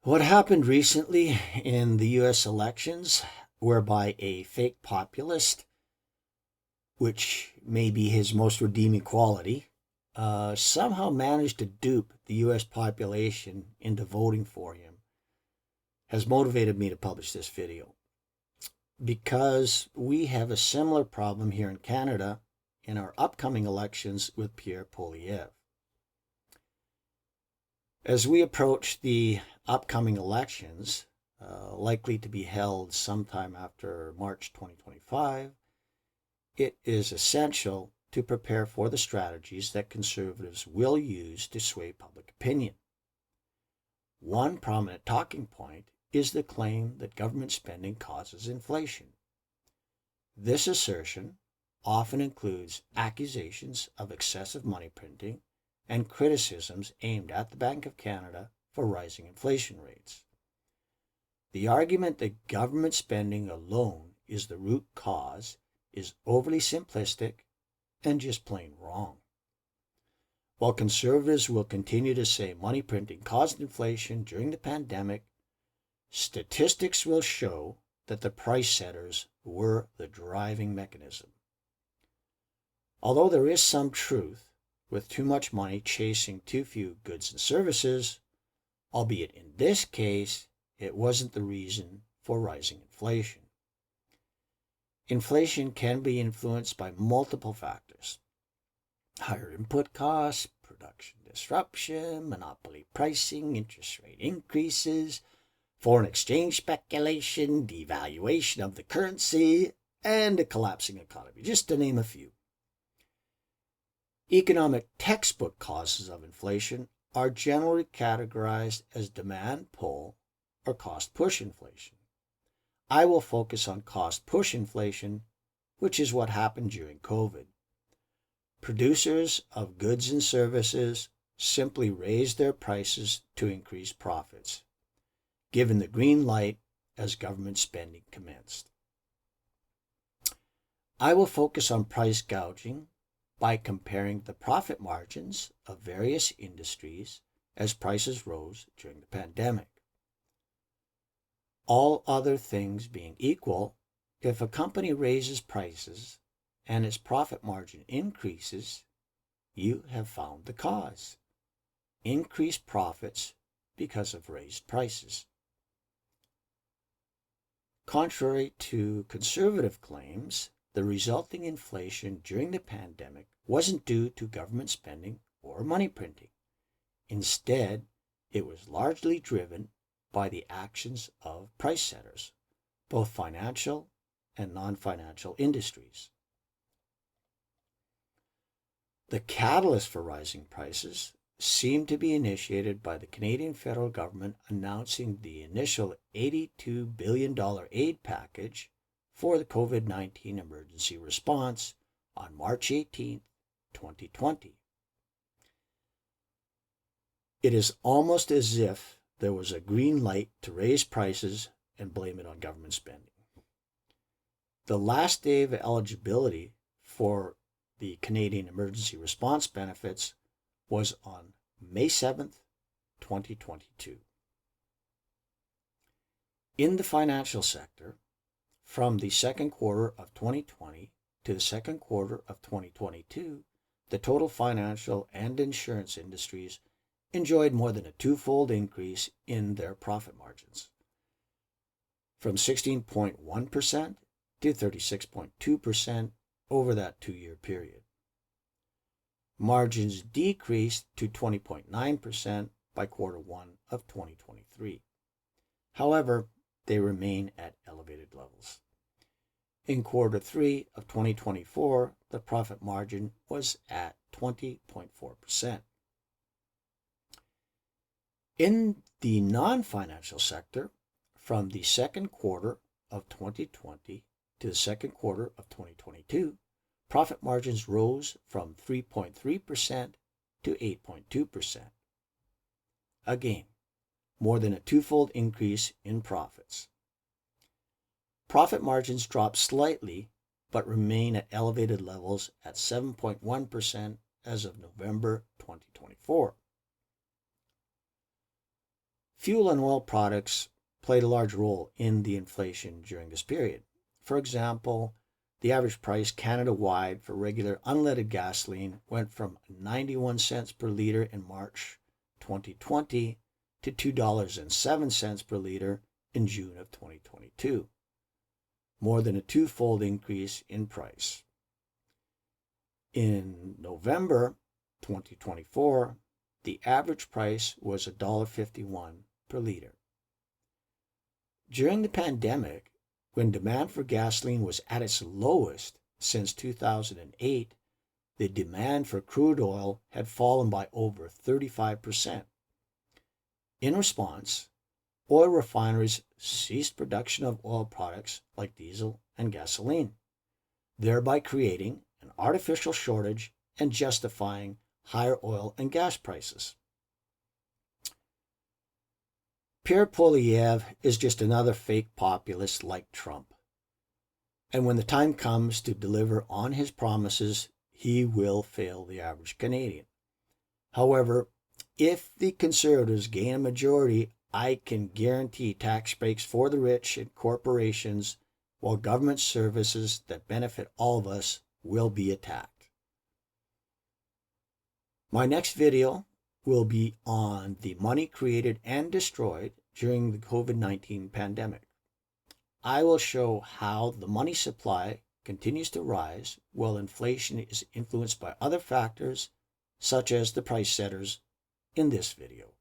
What happened recently in the US elections, whereby a fake populist, which may be his most redeeming quality, somehow managed to dupe the US population into voting for him, has motivated me to publish this video. Because we have a similar problem here in Canada in our upcoming elections with Pierre Poilievre. As we approach the upcoming elections, likely to be held sometime after March 2025, it is essential to prepare for the strategies that conservatives will use to sway public opinion. One prominent talking point is the claim that government spending causes inflation. This assertion often includes accusations of excessive money printing and criticisms aimed at the Bank of Canada for rising inflation rates. The argument that government spending alone is the root cause is overly simplistic and just plain wrong. While conservatives will continue to say money printing caused inflation during the pandemic, statistics will show that the price setters were the driving mechanism. Although there is some truth with too much money chasing too few goods and services, albeit in this case, it wasn't the reason for rising inflation. Inflation can be influenced by multiple factors: higher input costs, production disruption, monopoly pricing, interest rate increases, foreign exchange speculation, devaluation of the currency, and a collapsing economy, just to name a few. Economic textbook causes of inflation are generally categorized as demand pull or cost push inflation. I will focus on cost push inflation, which is what happened during COVID. Producers of goods and services simply raised their prices to increase profits, given the green light as government spending commenced. I will focus on price gouging by comparing the profit margins of various industries as prices rose during the pandemic. All other things being equal, if a company raises prices and its profit margin increases, you have found the cause: increased profits because of raised prices. Contrary to conservative claims, the resulting inflation during the pandemic wasn't due to government spending or money printing. Instead, it was largely driven by the actions of price setters, both financial and non-financial industries. The catalyst for rising prices seemed to be initiated by the Canadian federal government announcing the initial $82 billion aid package for the Covid-19 emergency response on March 18, 2020. It is almost as if there was a green light to raise prices and blame it on government spending. The last day of eligibility for the Canadian emergency response benefits was on May 7th, 2022. In the financial sector, from the second quarter of 2020 to the second quarter of 2022, the total financial and insurance industries enjoyed more than a twofold increase in their profit margins, from 16.1% to 36.2% over that 2-year period. Margins decreased to 20.9% by quarter one of 2023. However, they remain at elevated levels. In quarter three of 2024, the profit margin was at 20.4%. In the non-financial sector, from the second quarter of 2020 to the second quarter of 2022, profit margins rose from 3.3% to 8.2%. Again, more than a twofold increase in profits. Profit margins dropped slightly, but remain at elevated levels at 7.1% as of November 2024. Fuel and oil products played a large role in the inflation during this period. For example, the average price Canada-wide for regular unleaded gasoline went from 91 cents per liter in March 2020 to $2.07 per liter in June of 2022, more than a twofold increase in price. In November 2024, the average price was $1.51 per liter. During the pandemic, when demand for gasoline was at its lowest since 2008, the demand for crude oil had fallen by over 35%. In response, oil refineries ceased production of oil products like diesel and gasoline, thereby creating an artificial shortage and justifying higher oil and gas prices. Pierre Poilievre is just another fake populist like Trump. And when the time comes to deliver on his promises, he will fail the average Canadian. However, if the Conservatives gain a majority, I can guarantee tax breaks for the rich and corporations, while government services that benefit all of us will be attacked. My next video will be on the money created and destroyed during the COVID-19 pandemic. I will show how the money supply continues to rise while inflation is influenced by other factors, such as the price setters, in this video.